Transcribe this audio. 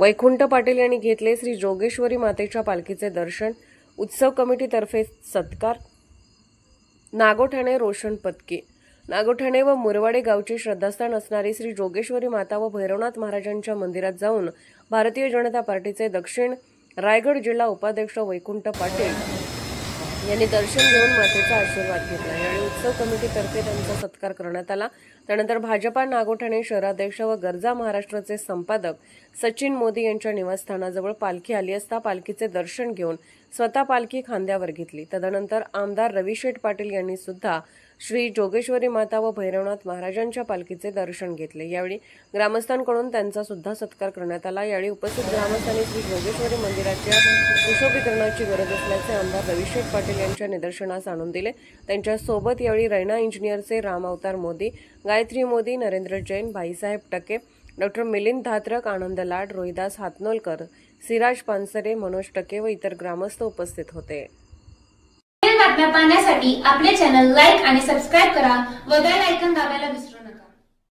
वैकुंठ पाटील यांनी घेतले श्री जोगेश्वरी मातेच्या पालखीचे दर्शन। उत्सव कमिटीतर्फे सत्कार। नागोठाणे रोशन पत्की। नागोठाणे व मुरवाडे गावचे श्रद्धास्थान असणारी श्री जोगेश्वरी माता व भैरवनाथ महाराजांच्या मंदिरात जाऊन भारतीय जनता पार्टीचे दक्षिण रायगड जिल्हा उपाध्यक्ष वैकुंठ पाटील यांनी दर्शन घेऊन मातेचा आशीर्वाद घेतला। यावेळी उत्सव कमिटीतर्फे त्यांचा सत्कार करण्यात आला। त्यानंतर भाजपा नागोठाणे शहराध्यक्ष व गरजा महाराष्ट्राचे संपादक सचिन मोदी यांच्या निवासस्थानाजवळ पालखी आली असता पालखीचे दर्शन घेऊन स्वतः पालखी खांद्यावर घेतली। तदनंतर आमदार रविशेठ पाटील यांनी सुद्धा श्री जोगेश्वरी माता व भैरवनाथ महाराजांच्या पालखीचे दर्शन घेतले। यावेळी ग्रामस्थांकडून त्यांचा सुद्धा सत्कार करण्यात आला। यावेळी उपस्थित ग्रामस्थांनी श्री जोगेश्वरी मंदिराच्या सुशोभीकरणाची गरज असल्याचे आमदार रविशेठ पाटील यांच्या निदर्शनास आणून दिले। त्यांच्या सोबत यावेळी रैना इंजिनियरचे राम अवतार मोदी, गायत्री मोदी, नरेंद्र जैन, भाईसाहेब टके, डॉक्टर मिलिंद धात्रक, आनंद लाड, रोहिदास हातनोलकर, सिराज पानसरे, मनोज टके व इतर ग्रामस्थ उपस्थित होते। बातम्या पाहण्यासाठी आपले चॅनल लाईक आणि सबस्क्राइब करा व बेल आयकॉन दाबायला विसरू नका।